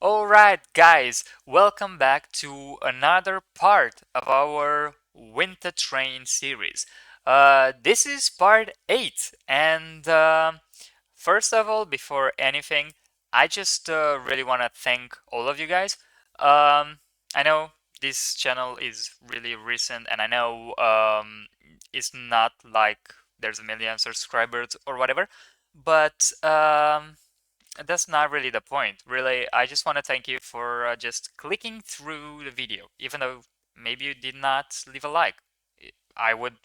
Alright, guys, welcome back to another part of our Winter Train series. This is part 8, and first of all, before anything, I just really want to thank all of you guys. I know this channel is really recent, and I know it's not like there's a million subscribers or whatever, but that's not really the point. Really, I just want to thank you for just clicking through the video, even though maybe you did not leave a like. I would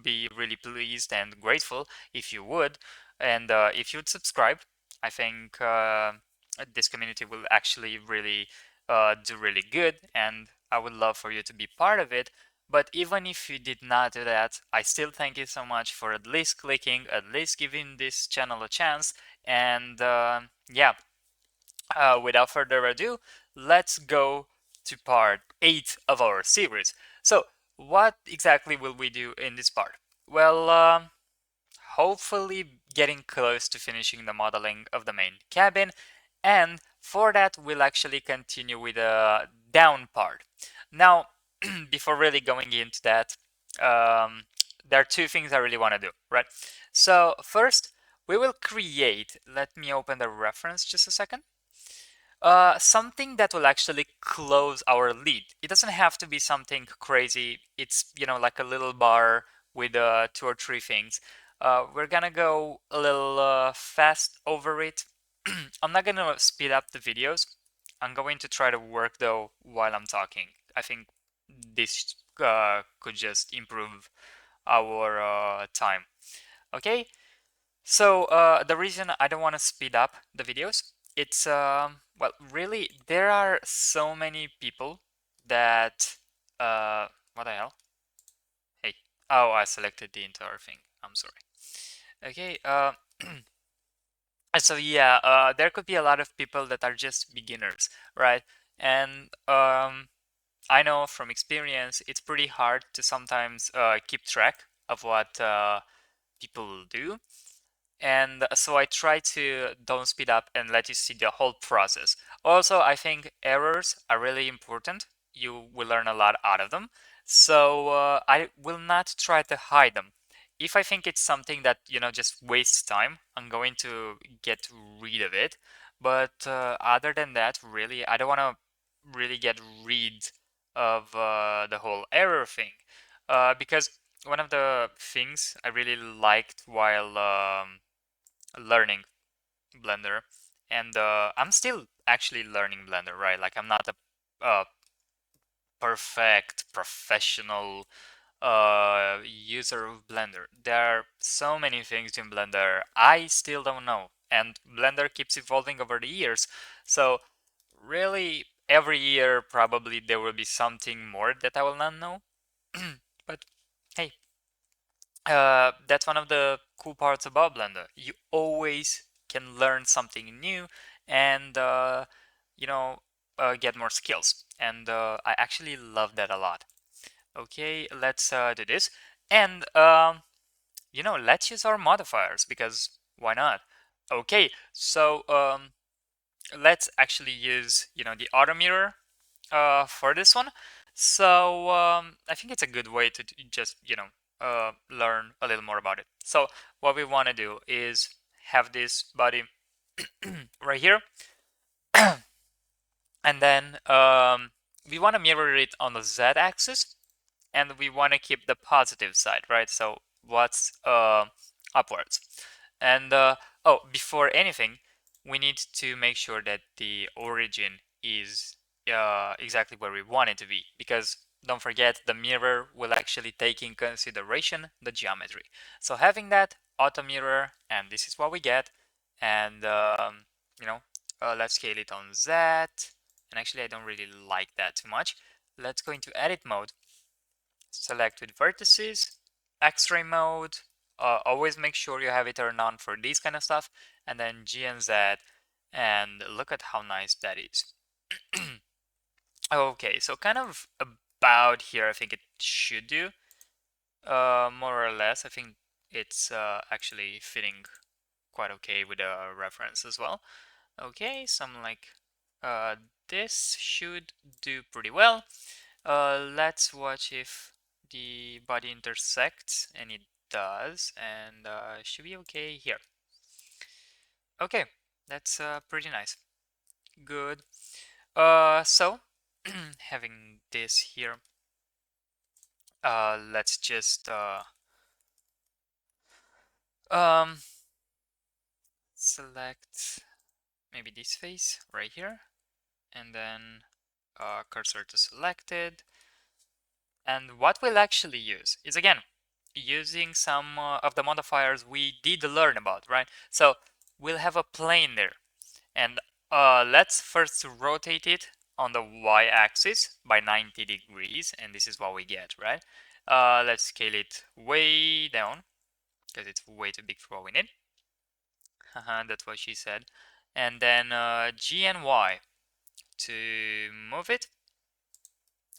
be really pleased and grateful if you would, and if you'd subscribe. I think this community will actually really do really good, and I would love for you to be part of it. But even if you did not do that, I still thank you so much for at least clicking, at least giving this channel a chance. And yeah, without further ado, let's go to part 8 of our series. So, what exactly will we do in this part? Well, hopefully getting close to finishing the modeling of the main cabin, and for that we'll actually continue with the down part. Now, before really going into that, there are two things I really want to do, right? So first, we will create, let me open the reference just a second, something that will actually close our lead. It doesn't have to be something crazy. It's, like a little bar with two or three things. We're gonna go a little fast over it. I'm not gonna speed up the videos. I'm going to try to work though while I'm talking. I think this could just improve our time. Okay, so the reason I don't want to speed up the videos, it's well, really there are so many people that what the hell? Hey, oh, I selected the entire thing. I'm sorry. Okay, so yeah, there could be a lot of people that are just beginners, right? And I know from experience, it's pretty hard to sometimes keep track of what people do. And so I try to don't speed up and let you see the whole process. Also, I think errors are really important. You will learn a lot out of them. So I will not try to hide them. If I think it's something that, just wastes time, I'm going to get rid of it. But other than that, really, I don't want to really get rid of the whole error thing. Because one of the things I really liked while learning Blender, and I'm still actually learning Blender, right? Like I'm not a perfect professional user of Blender. There are so many things in Blender I still don't know, and Blender keeps evolving over the years. So really, every year probably there will be something more that I will not know. But hey, that's one of the cool parts about Blender. You always can learn something new and you know get more skills. And I actually love that a lot. Okay, let's do this. And let's use our modifiers because why not? Okay, so let's actually use the auto mirror for this one. So I think it's a good way to just learn a little more about it. So what we want to do is have this body right here, and then we want to mirror it on the z-axis, and we want to keep the positive side, right? So what's upwards? And oh, before anything, we need to make sure that the origin is exactly where we want it to be, because don't forget the mirror will actually take in consideration the geometry. So having that auto mirror, and this is what we get, and you know, let's scale it on Z. And actually, I don't really like that too much. Let's go into edit mode, select with vertices, X-ray mode. Always make sure you have it turned on for these kind of stuff, and then G and Z, and look at how nice that is. Okay, so kind of about here, I think it should do. More or less, I think it's actually fitting quite okay with the reference as well. Okay, some like This should do pretty well. Let's watch if the body intersects, and it does, and should be okay here. Okay, that's pretty nice. Good. So having this here, let's just um select maybe this face right here, and then cursor to selected. And what we'll actually use is, again, using some of the modifiers we did learn about, right? So we'll have a plane there, and let's first rotate it on the y-axis by 90 degrees, and this is what we get, right? Let's scale it way down because it's way too big for what we need. That's what she said. And then G and Y to move it.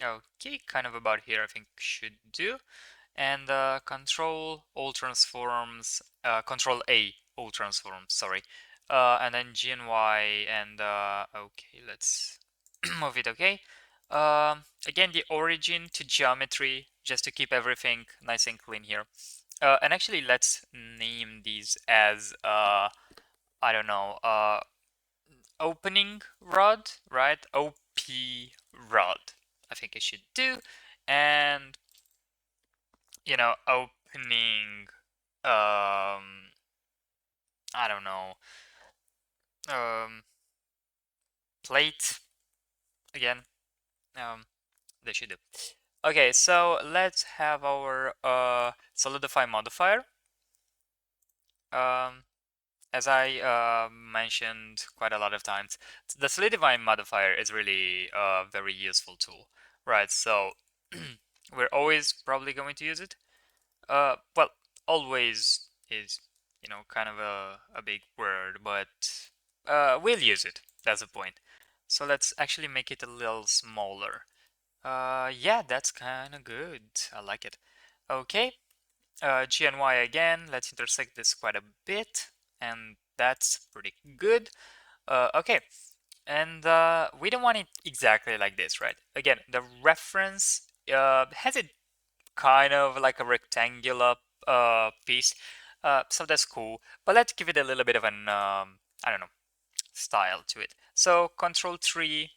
Okay, kind of about here I think should do. And control all transforms, control A all transforms, sorry. And then G and Y, and okay, let's move it, okay. Again, the origin to geometry, just to keep everything nice and clean here. And actually, let's name these as, I don't know, opening rod, right? OP rod, I think it should do. And, you know, opening, I don't know, plate, again, they should do. Okay, so let's have our solidify modifier. As I mentioned quite a lot of times, the solidify modifier is really a very useful tool, right? So we're always probably going to use it. Well, always is, you know, kind of a big word, but we'll use it. That's the point. So let's actually make it a little smaller. Yeah, that's kind of good. I like it. Okay, G and Y again. Let's intersect this quite a bit, and that's pretty good. Okay, and we don't want it exactly like this, right? Again, the reference has it kind of like a rectangular piece, so that's cool. But let's give it a little bit of an I don't know, style to it. So Control 3,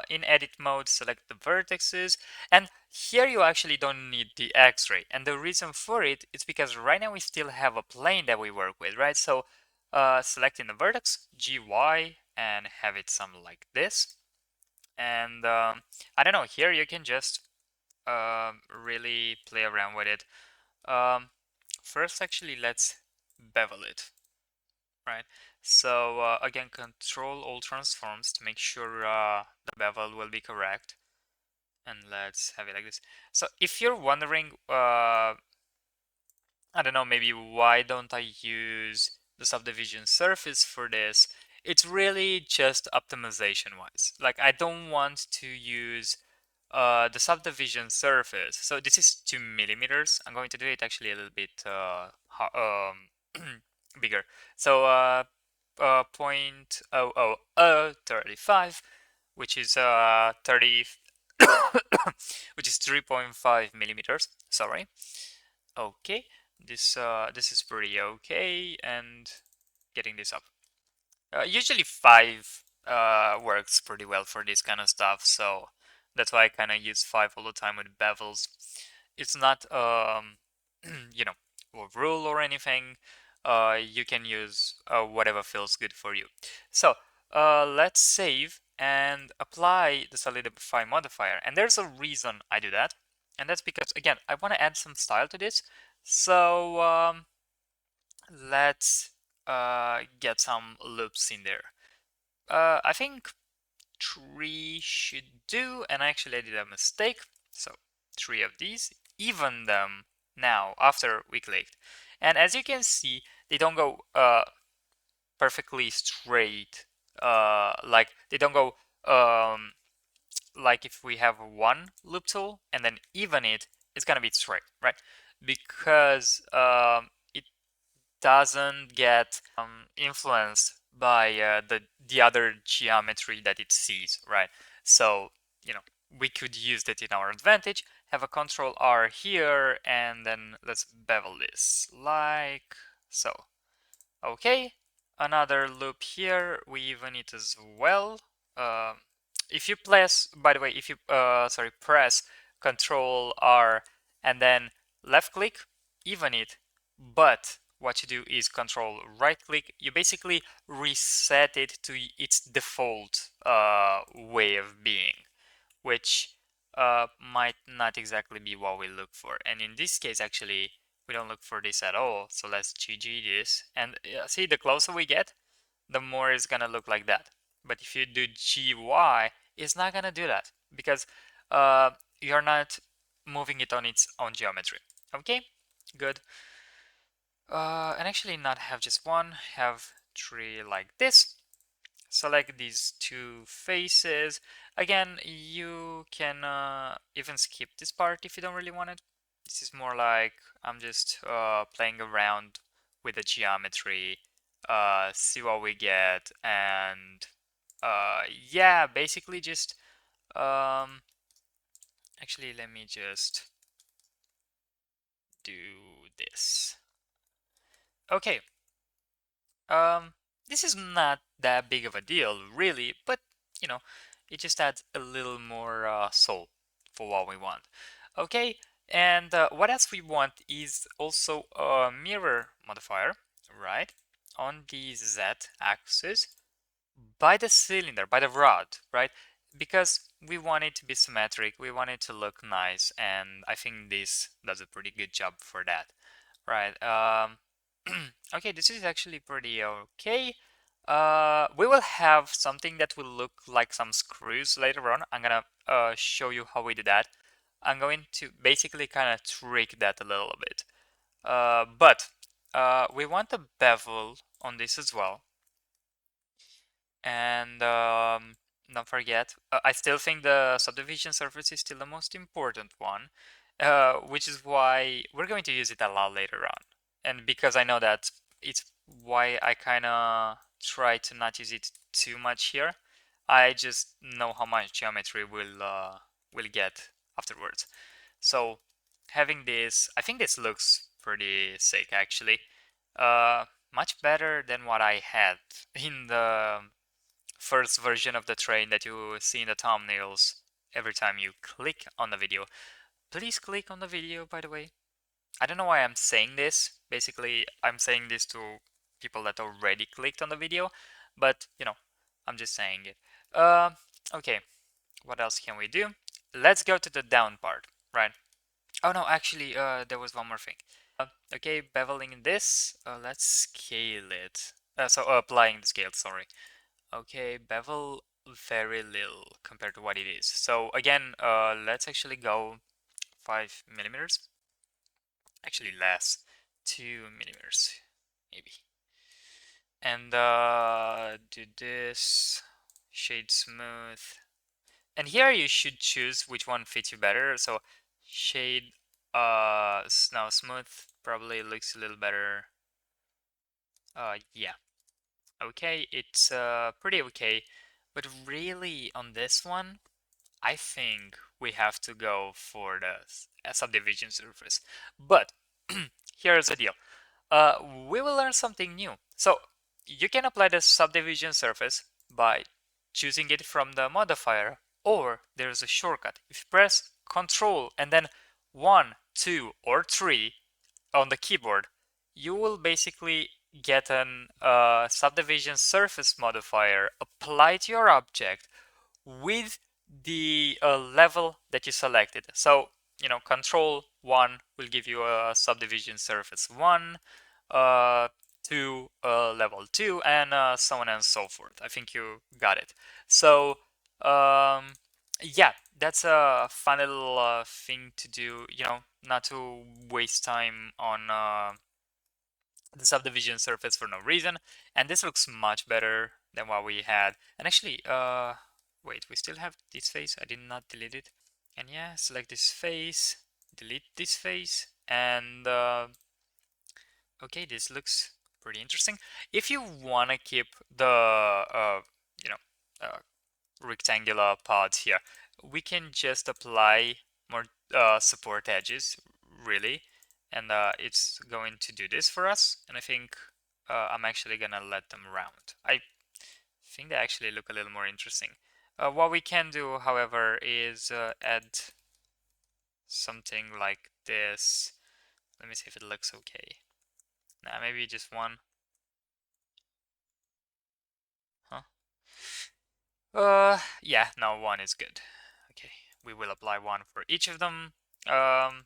in edit mode, select the vertices, and here you actually don't need the X-ray. And the reason for it is because right now we still have a plane that we work with, right? So selecting the vertex, GY, and have it something like this. And I don't know, here you can just really play around with it. First, actually, let's bevel it, right? So again, control all transforms to make sure the bevel will be correct. And let's have it like this. So if you're wondering, I don't know, maybe why don't I use the subdivision surface for this? It's really just optimization wise. Like I don't want to use the subdivision surface. So this is 2 millimeters. I'm going to do it actually a little bit bigger. So 0.0035, which is 30, which is 3.5 millimeters. Sorry. Okay, this is pretty okay, and getting this up. Usually 5 works pretty well for this kind of stuff, so that's why I kind of use 5 all the time with bevels. It's not you know, a rule or anything. You can use whatever feels good for you. So let's save and apply the solidify modifier. And there's a reason I do that, and that's because, again, I want to add some style to this. So let's get some loops in there. I think 3 should do, and actually I did a mistake. So 3 of these, even them now after we clicked. And as you can see, they don't go perfectly straight. Like they don't go like if we have one loop tool and then even it's gonna be straight, right? Because it doesn't get influenced by the other geometry that it sees, right? So, we could use that in our advantage, have a control R here, and then let's bevel this like so. Okay, another loop here, we even it as well. Um, if you press, by the way, if you press Control R and then left click, even it, but what you do is Control right click, you basically reset it to its default way of being, which might not exactly be what we look for. And in this case, actually, we don't look for this at all. So let's GG this. And see, the closer we get, the more it's gonna look like that. But if you do GY, it's not gonna do that because uh, you're not moving it on its own geometry. Okay, good. And actually not have just one, have three like this. Select these two faces. Again, you can even skip this part if you don't really want it. This is more like I'm just playing around with the geometry, see what we get, and yeah, basically just actually let me just do this. Okay, Um, this is not that big of a deal, really, but you know, it just adds a little more soul for what we want. Okay, and what else we want is also a mirror modifier, right, on the Z axis by the cylinder, by the rod, right? Because we want it to be symmetric, we want it to look nice, and I think this does a pretty good job for that. Right. Okay, this is actually pretty okay. We will have something that will look like some screws later on. I'm gonna show you how we do that. I'm going to basically kind of trick that a little bit. But we want a bevel on this as well. And don't forget, I still think the subdivision surface is still the most important one, which is why we're going to use it a lot later on. And because I know that it's why I kind of try to not use it too much here. I just know how much geometry will get afterwards. So having this, I think this looks pretty sick actually. Much better than what I had in the first version of the train that you see in the thumbnails every time you click on the video. Please click on the video, by the way. I don't know why I'm saying this. Basically, I'm saying this to people that already clicked on the video, but I'm just saying it. Okay, what else can we do? Let's go to the down part, right? Oh no, actually, there was one more thing. Okay, beveling this, let's scale it. So applying the scale, sorry. Okay, bevel very little compared to what it is. So again, let's actually go 5 millimeters. Actually less, 2 millimeters, maybe. And do this, shade smooth. And here you should choose which one fits you better. So shade, now smooth probably looks a little better. Yeah. Okay, it's pretty okay. But really on this one, I think we have to go for the subdivision surface. But here's the deal. We will learn something new. So you can apply the subdivision surface by choosing it from the modifier, or there's a shortcut. If you press Control and then 1, 2, or 3 on the keyboard, you will basically get an subdivision surface modifier applied to your object with the level that you selected. So, Control 1 will give you a subdivision surface 1, 2, level 2, and so on and so forth. I think you got it. So, yeah, that's a fun little thing to do, not to waste time on the subdivision surface for no reason. And this looks much better than what we had. And actually, wait, we still have this face. I did not delete it. And yeah, select this face, delete this face, and okay, this looks pretty interesting. If you want to keep the you know uh, rectangular pods here, we can just apply more support edges, really, and it's going to do this for us. And I think I'm actually gonna let them round. I think they actually look a little more interesting. What we can do, however, is add something like this. Let me see if it looks okay. Nah, maybe just one. Huh? Yeah, no, one is good. Okay, we will apply one for each of them. Um,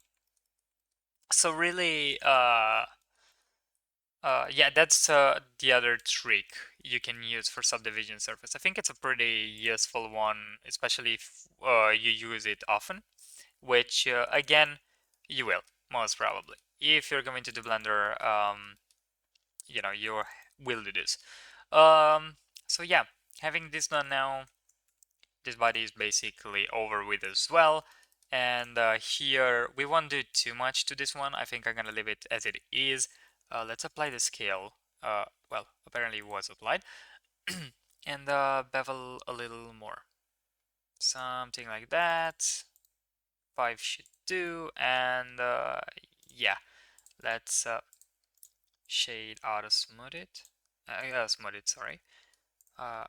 so really, yeah, that's the other trick you can use for subdivision surface. I think it's a pretty useful one, especially if you use it often, which again, you will, most probably. If you're going to do Blender, you will do this. So yeah, having this done now, this body is basically over with as well. And here, we won't do too much to this one. I think I'm gonna leave it as it is. Let's apply the scale. Well, apparently it was applied. And bevel a little more. Something like that. 5 should do. And yeah, let's shade auto smooth it. Smooth it, sorry.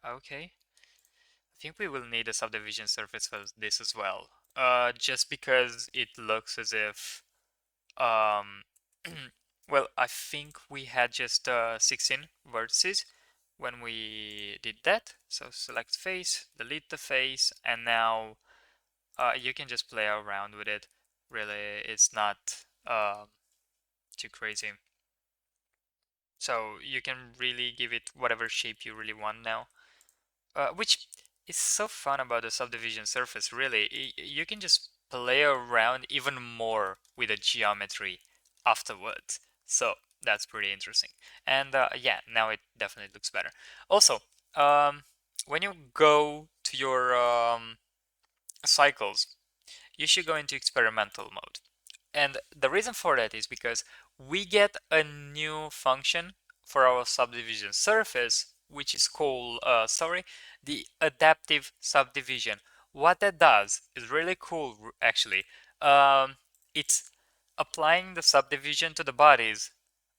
Okay. I think we will need a subdivision surface for this as well. Just because it looks as if, um, well, I think we had just 16 vertices when we did that. So select face, delete the face, and now you can just play around with it. Really, it's not too crazy. So you can really give it whatever shape you really want now. Which is so fun about the subdivision surface, really. You can just play around even more with the geometry afterwards. So that's pretty interesting. And yeah, now it definitely looks better. Also, um, when you go to your cycles, you should go into experimental mode. And the reason for that is because we get a new function for our subdivision surface, which is called, the adaptive subdivision. What that does is really cool, actually. It's applying the subdivision to the bodies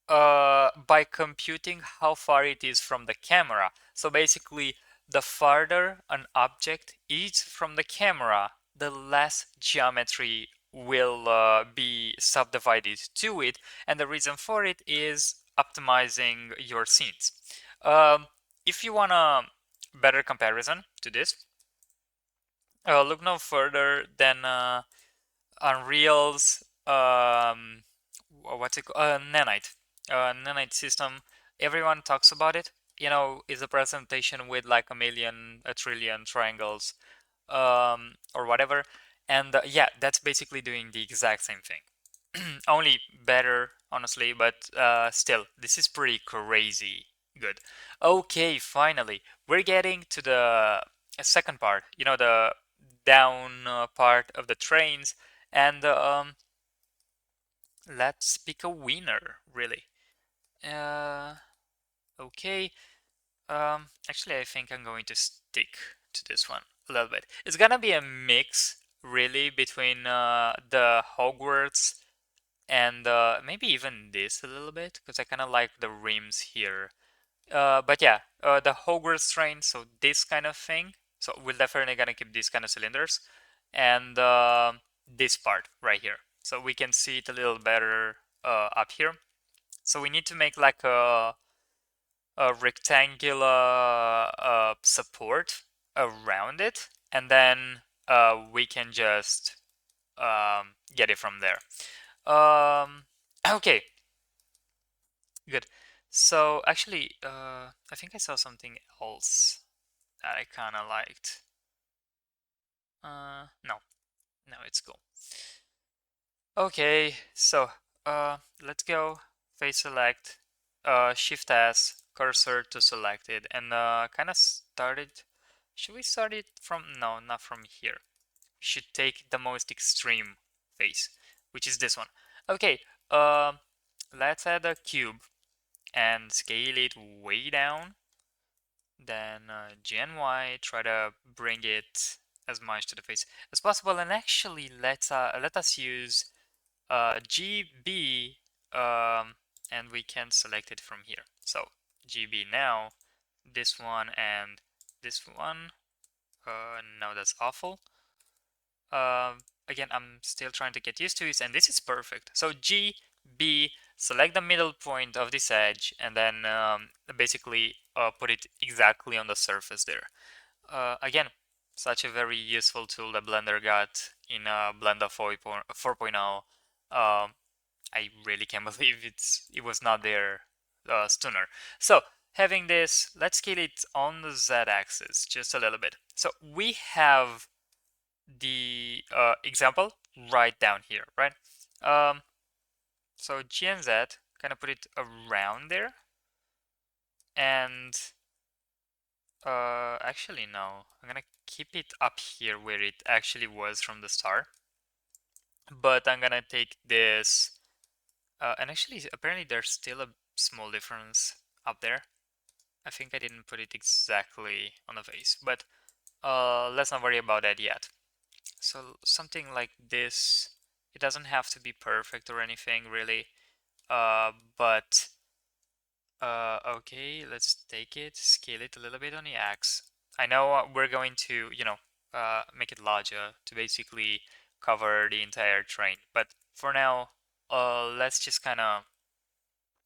by computing how far it is from the camera. So basically, the farther an object is from the camera, the less geometry will be subdivided to it, and the reason for it is optimizing your scenes. Um, if you want a better comparison to this, look no further than Unreal's what's it called? Nanite. Nanite system. Everyone talks about it. Is a presentation with like a trillion triangles, or whatever. And yeah, that's basically doing the exact same thing. Only better, honestly, but still, this is pretty crazy good. Okay, finally, we're getting to the second part, the down part of the trains, and let's pick a winner, really. Uh, okay, actually, I think I'm going to stick to this one a little bit. It's gonna be a mix, really, between the Hogwarts and maybe even this a little bit, because I kind of like the rims here. But yeah, the Hogwarts train, so this kind of thing. So we're definitely gonna keep these kind of cylinders, and this part right here. So we can see it a little better up here. So we need to make like a rectangular support around it, and then we can just get it from there. Okay, good. So actually, I think I saw something else that I kind of liked. No, no, it's cool. Okay, so let's go face select, Shift S, cursor to selected, and kind of start it. Should we start it from? No, not from here. We should take the most extreme face, which is this one. Okay, let's add a cube and scale it way down. Then GNY, try to bring it as much to the face as possible, and actually let us use GB, and we can select it from here. So GB now, this one and this one. No, that's awful. Again, I'm still trying to get used to it, and this is perfect. So G, B, select the middle point of this edge, and then basically put it exactly on the surface there. Again, such a very useful tool that Blender got in Blender 4.0. I really can't believe it was not there sooner. So having this, let's scale it on the Z-axis just a little bit. So we have the example right down here, right? So G and Z, kind of put it around there, and actually no, I'm gonna keep it up here where it actually was from the start. But I'm gonna take this, and actually apparently there's still a small difference up there. I think I didn't put it exactly on the face, but let's not worry about that yet. So something like this, it doesn't have to be perfect or anything really, but okay, let's take it, scale it a little bit on the X. I know we're going to, make it larger to basically cover the entire train, but for now, let's just kind of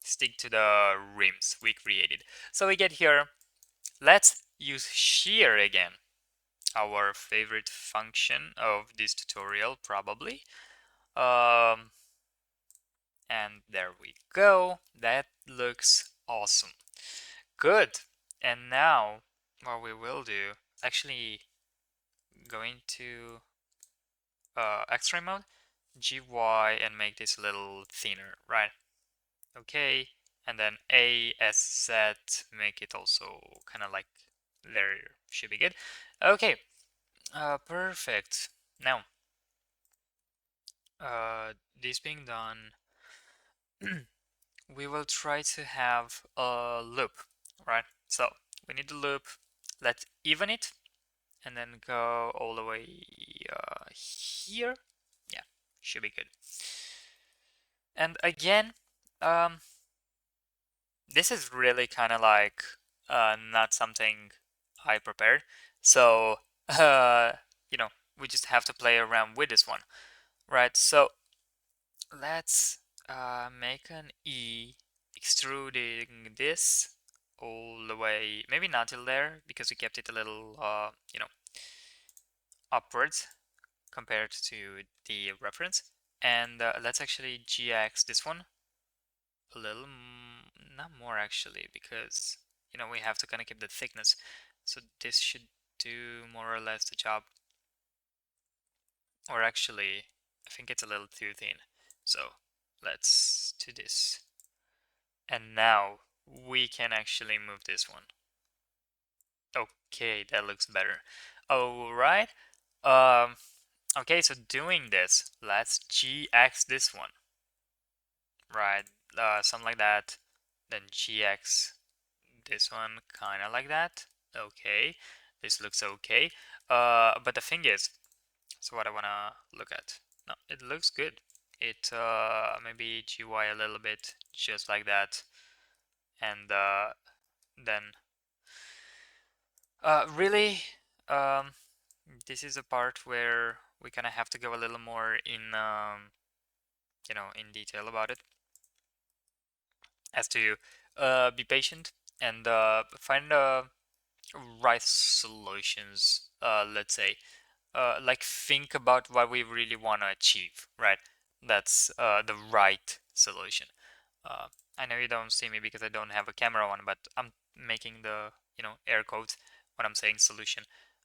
stick to the rims we created. So we get here, let's use shear again, our favorite function of this tutorial probably. And there we go. That looks awesome. Good. And now what we will do, actually going to X-ray mode, GY, and make this a little thinner, right? Okay. And then ASZ, make it also kind of like there, should be good. Okay. Perfect. Now, this being done, we will try to have a loop, right? So we need the loop. Let's even it and then go all the way here. Yeah, should be good. And again, um, this is really kind of like not something I prepared. So, you know, we just have to play around with this one, right? So let's make an E, extruding this all the way, maybe not till there because we kept it a little, upwards compared to the reference. And let's actually GX this one a little, not more actually, because we have to kind of keep the thickness. So this should do more or less the job. Or actually, I think it's a little too thin. So let's do this. And now we can actually move this one. Okay, that looks better. All right. Okay, so doing this, let's GX this one. Right, something like that. Then GX this one, kind of like that. Okay, this looks okay. But the thing is, so what I wanna look at. No, it looks good. It maybe GY a little bit, just like that, and then really, um, this is a part where we kind of have to go a little more in in detail about it, as to be patient and find right solutions. Let's say, like think about what we really want to achieve, right? That's the right solution. Uh, I know you don't see me because I don't have a camera on, but I'm making the air quotes when I'm saying solution.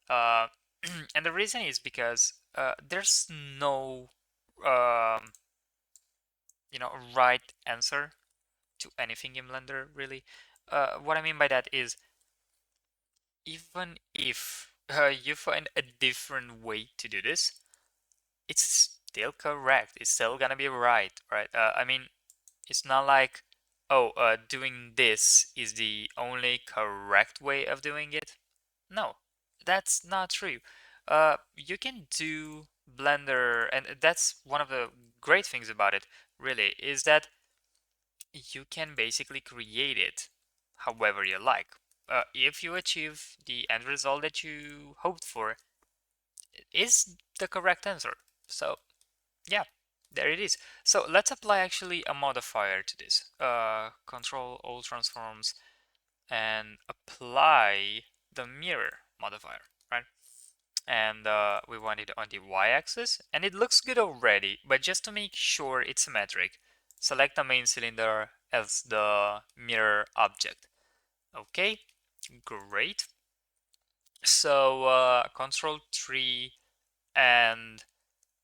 Uh, and the reason is because there's no um, right answer to anything in Blender, really. What I mean by that is, even if you find a different way to do this, it's still correct. It's still gonna be right, right? I mean, it's not like, oh, doing this is the only correct way of doing it. No, that's not true. You can do Blender, and that's one of the great things about it, really, is that you can basically create it however you like. If you achieve the end result that you hoped for, is the correct answer. So yeah, there it is. So let's apply actually a modifier to this. Control all transforms and apply the mirror modifier, right? And we want it on the y-axis, and it looks good already, but just to make sure it's symmetric, select the main cylinder as the mirror object. Okay, great. So control 3, and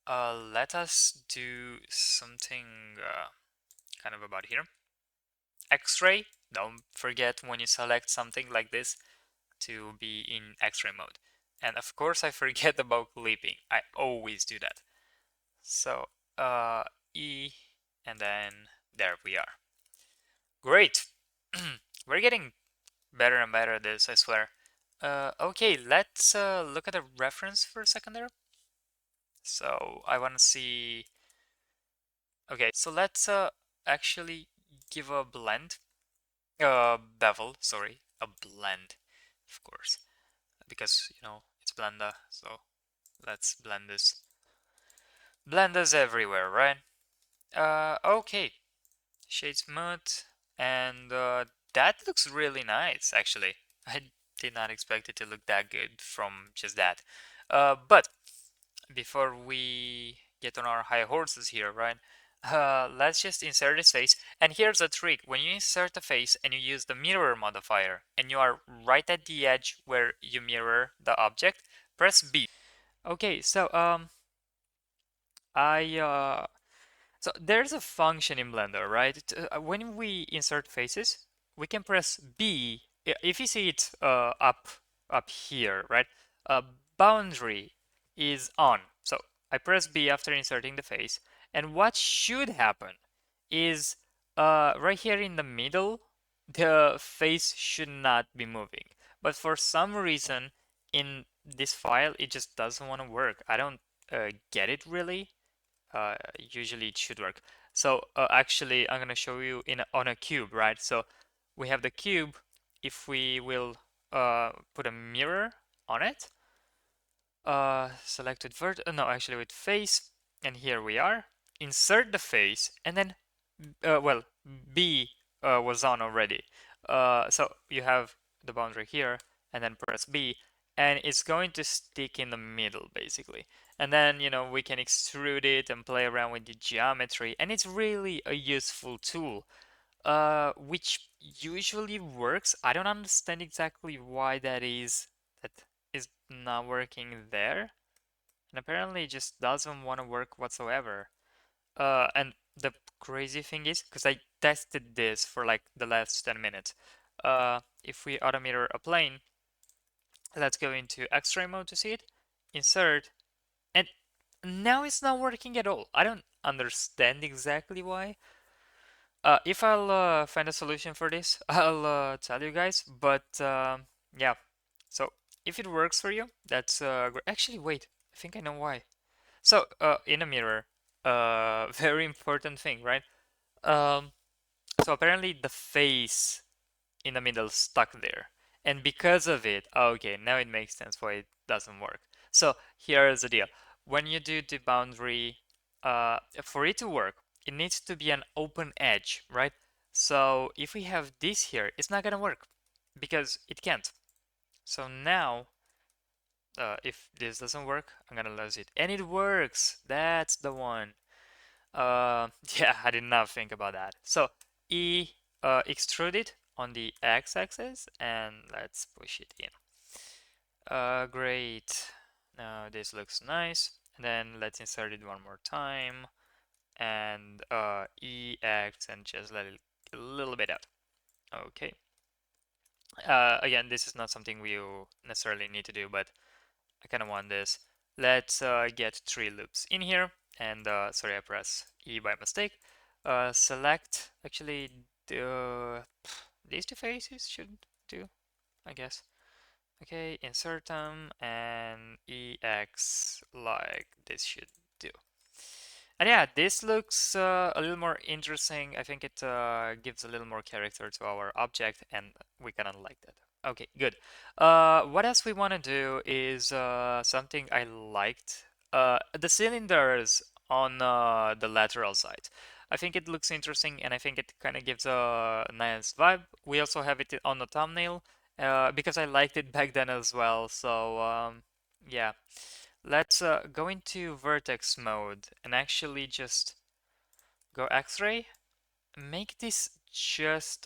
let us do something kind of about here. X-ray, don't forget when you select something like this to be in X-ray mode. And of course I forget about clipping. I always do that. So E, and then there we are. Great. We're getting better and better at this, I swear. Okay, let's look at a reference for a second there. So I want to see. Okay, so let's actually give a blend. Bevel, sorry, a blend, of course, because you know it's Blender. So let's blend this. Blenders everywhere, right? Okay, shade smooth, and that looks really nice, actually. I did not expect it to look that good from just that. But before we get on our high horses here, right? Let's just insert this face. And here's a trick. When you insert a face and you use the mirror modifier, and you are right at the edge where you mirror the object, press B. Okay, so I so there's a function in Blender, right? When we insert faces, we can press B. If you see it up here, right? Uh, Boundary is on. So I press B after inserting the face, and what should happen is right here in the middle, the face should not be moving. But for some reason in this file, it just doesn't want to work. I don't get it really. Usually it should work. So actually, I'm gonna show you on a cube, right? So we have the cube. If we will put a mirror on it, select with no, actually with face, and here we are. Insert the face, and then well, B was on already. So you have the boundary here, and then press B, and it's going to stick in the middle basically. And then, you know, we can extrude it and play around with the geometry, and it's really a useful tool, which usually works. I don't understand exactly why that is not working there, and apparently it just doesn't want to work whatsoever. And the crazy thing is, because I tested this for like the last 10 minutes, if we auto mirror a plane, let's go into X-ray mode to see it, insert, and now it's not working at all. I don't understand exactly why. If I'll find a solution for this, I'll tell you guys, but yeah, so if it works for you, that's great. Actually, wait, I think I know why. So, in a mirror, very important thing, right? Um, so apparently the face in the middle stuck there. And because of it, okay, now it makes sense why it doesn't work. So here's the deal. When you do the boundary, for it to work, it needs to be an open edge, right? So if we have this here, it's not gonna work because it can't. So now, if this doesn't work, I'm gonna lose it. And it works! That's the one. Yeah, I did not think about that. So E extrude it on the x-axis and let's push it in. Great. Now this looks nice. And then let's insert it one more time and EX and just let it a little bit out. Okay. Again, this is not something we necessarily need to do, but I kind of want this. Let's get 3 loops in here, and sorry, I press E by mistake. Select actually these two faces should do, I guess. Okay, insert them and EX like this should do. And yeah, this looks a little more interesting. I think it gives a little more character to our object, and we kind of like that. Okay, good. What else we want to do is something I liked. The cylinders on the lateral side. I think it looks interesting, and I think it kind of gives a nice vibe. We also have it on the thumbnail because I liked it back then as well. So yeah. Let's go into vertex mode and actually just go X-ray. Make this just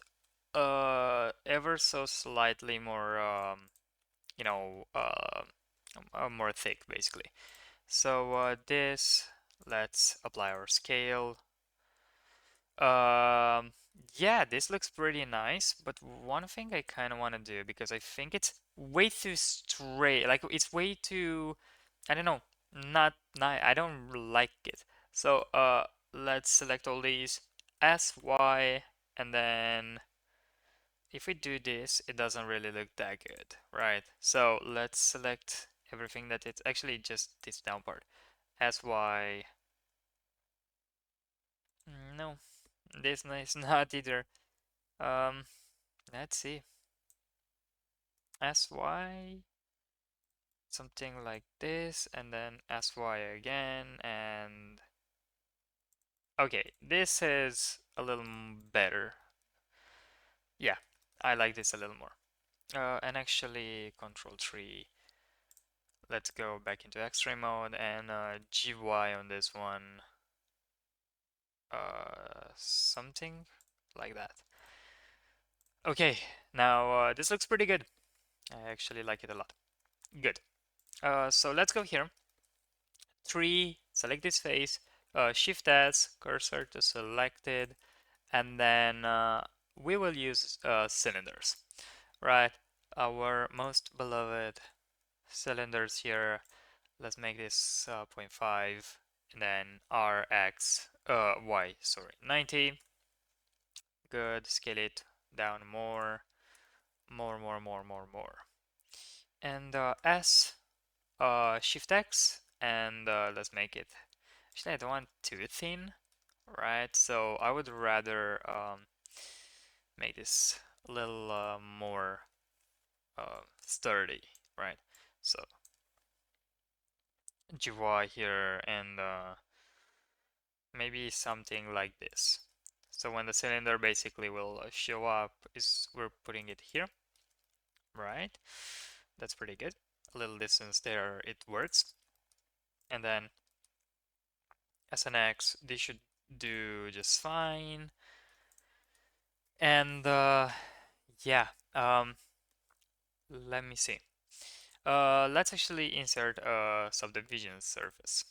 ever so slightly more you know more thick basically. So this, let's apply our scale. Um, yeah, this looks pretty nice, but one thing I kind of want to do because I think it's way too straight, like it's way too, I don't know, not I don't like it. So let's select all these S, Y, and then if we do this, it doesn't really look that good, right? So let's select everything that it's actually just this down part. S, Y, no, this is not either. Um, let's see. SY, something like this, and then SY again, and okay, this is a little better. Yeah, I like this a little more. And actually, Control 3. Let's go back into X-ray mode and GY on this one. Something like that. Okay, now this looks pretty good. I actually like it a lot. Good. So let's go here. 3, select this face, Shift S, cursor to selected, and then we will use cylinders, right? Our most beloved cylinders here. Let's make this 0.5, and then RX, Y, sorry, 90. Good, scale it down more. And S, Shift X, and let's make it. Actually, I don't want too thin, right? So I would rather make this a little more sturdy, right? So GY here and maybe something like this. So when the cylinder basically will show up, is we're putting it here, right? That's pretty good. A little distance there, it works. And then SNX, this should do just fine. And yeah, let me see. Let's actually insert a subdivision surface.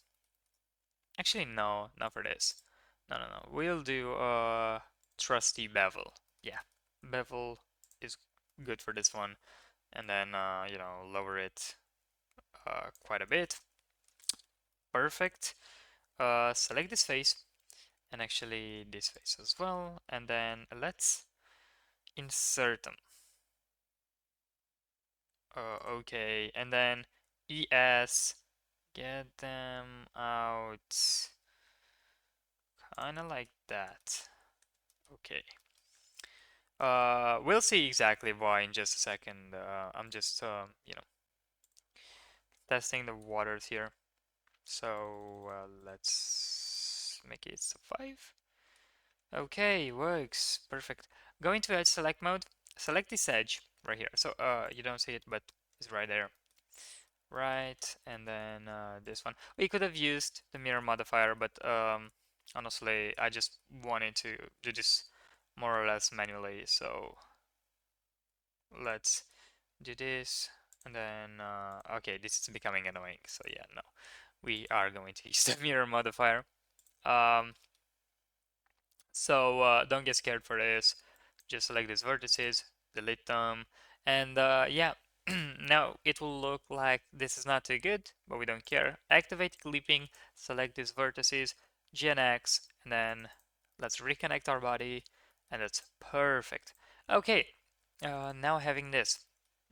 Actually, no, not for this. No. We'll do a trusty bevel. Yeah, bevel is good for this one. And then, lower it quite a bit. Perfect. Select this face and actually this face as well. And then let's insert them. Okay, and then ES, get them out, kind of like that. Okay. We'll see exactly why in just a second. I'm just, testing the waters here. So let's make it 5. Okay, works. Perfect. Go into edge select mode. Select this edge right here. So you don't see it, but it's right there. Right, and then this one. We could have used the mirror modifier, but honestly, I just wanted to do this more or less manually. So let's do this, and then okay, this is becoming annoying. So yeah, no, we are going to use the mirror modifier. Um, so don't get scared for this. Just select these vertices, delete them, and yeah, now it will look like this is not too good, but we don't care. Activate clipping, select these vertices, GNX, and then let's reconnect our body, and that's perfect. Okay, now having this,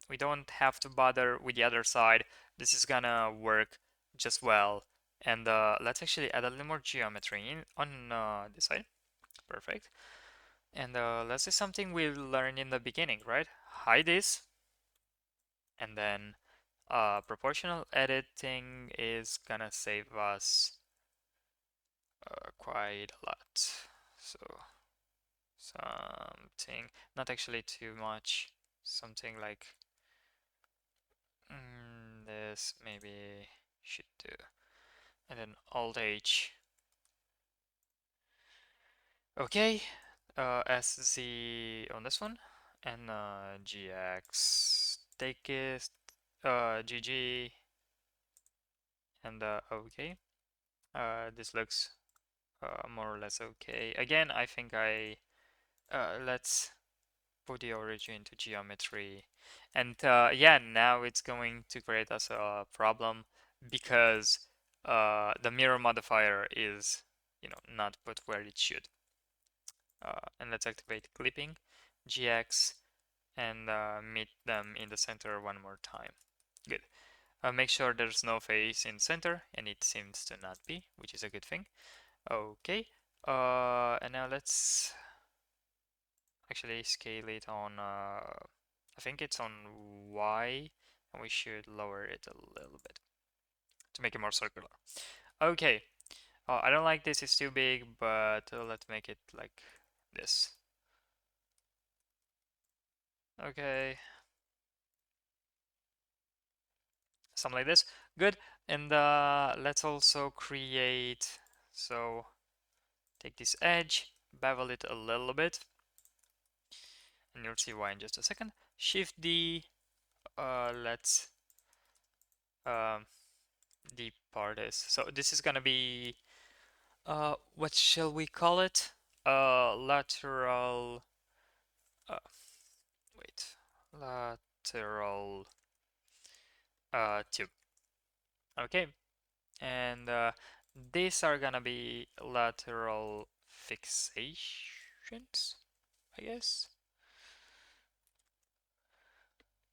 we don't have to bother with the other side. This is gonna work just well. And let's actually add a little more geometry on this side. Perfect. And let's do something we learned in the beginning, right? Hide this, and then proportional editing is gonna save us quite a lot. So something, not actually too much, something like this maybe should do. And then Alt H. Okay, SZ on this one, and GX, take it, GG, and okay. This looks more or less okay. Again, I think let's put the origin into geometry, and yeah, now it's going to create us a problem because the mirror modifier is, not put where it should. And let's activate clipping, GX, and meet them in the center one more time. Good. Make sure there's no face in center, and it seems to not be, which is a good thing. Okay. And now let's actually scale it on, I think it's on Y, and we should lower it a little bit to make it more circular. Okay. I don't like this, it's too big, but let's make it like this. Okay. Something like this. Good. And let's also create, so take this edge, bevel it a little bit, and you'll see why in just a second. Shift D, let's um, depart this. So this is gonna be, what shall we call it? Lateral, uh, wait, lateral tube. Okay, and these are gonna be lateral fixations, I guess.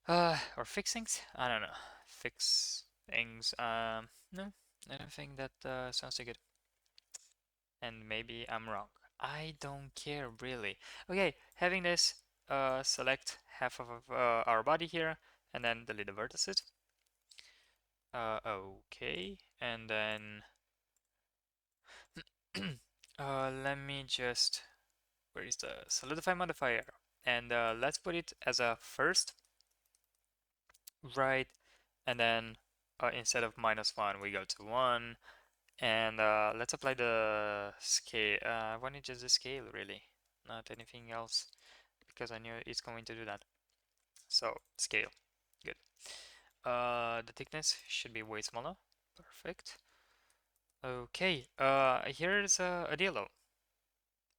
Or fixings? I don't know. Fix things. No, I don't think that sounds so good. And maybe I'm wrong. I don't care really. Okay, having this, select half of our body here, and then delete the vertices. Okay, and then let me just, where is the solidify modifier? And let's put it as a first, right? And then instead of -1, we go to 1. And let's apply the scale. I wanted just the scale, really, not anything else, because I knew it's going to do that. So, scale. Good. The thickness should be way smaller. Perfect. Okay, here's a deal though.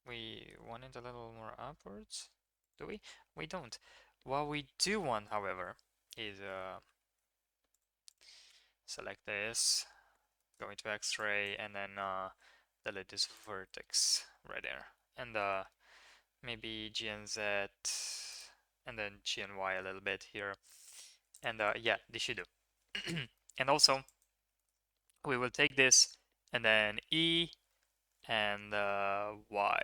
We want it a little more upwards, do we? We don't. What we do want, however, is select this, go into X-ray, and then delete this vertex right there. And maybe G and Z, and then G and Y a little bit here. And yeah, this should do. And also, we will take this, and then E, and Y.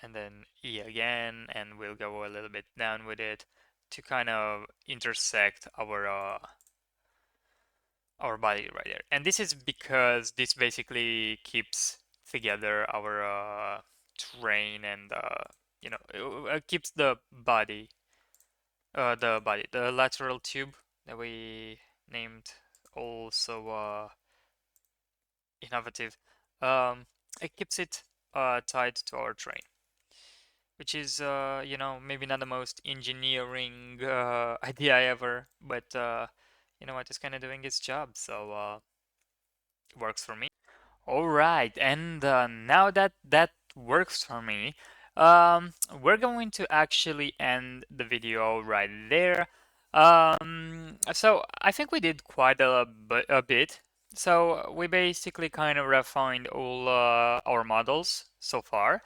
And then E again, and we'll go a little bit down with it to kind of intersect our body right there. And this is because this basically keeps together our train, and keeps the lateral tube that we named also innovative. It keeps it tied to our train, which is maybe not the most engineering idea ever, but you know what, it's kind of doing its job, so it works for me. All right, and now that that works for me, we're going to actually end the video right there. So I think we did quite a bit. So we basically kind of refined all our models so far,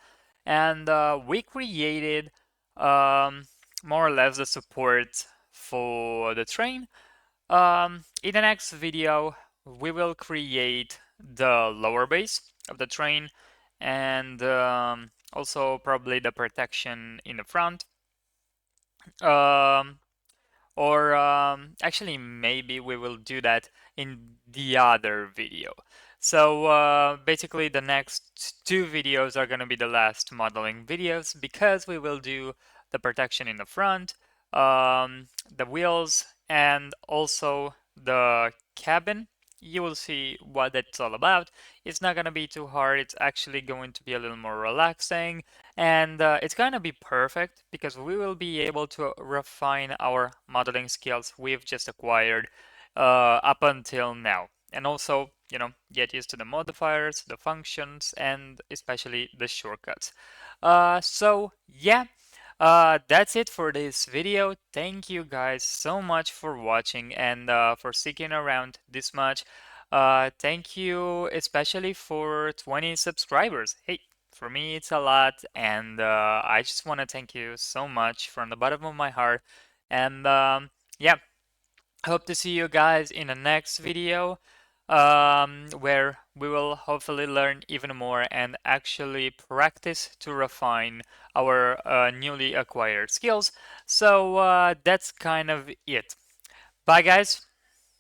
and we created more or less the support for the train. In the next video, we will create the lower base of the train and also probably the protection in the front. Um, or actually, maybe we will do that in the other video. So basically, the next two videos are going to be the last modeling videos because we will do the protection in the front, the wheels, and also the cabin. You will see what that's all about. It's not going to be too hard. It's actually going to be a little more relaxing, and it's going to be perfect because we will be able to refine our modeling skills we've just acquired up until now. And also, get used to the modifiers, the functions, and especially the shortcuts. So yeah, that's it for this video. Thank you guys so much for watching and for sticking around this much. Thank you especially for 20 subscribers. Hey, for me it's a lot, and I just want to thank you so much from the bottom of my heart. And yeah, hope to see you guys in the next video, where we will hopefully learn even more and actually practice to refine our newly acquired skills. So that's kind of it. Bye, guys.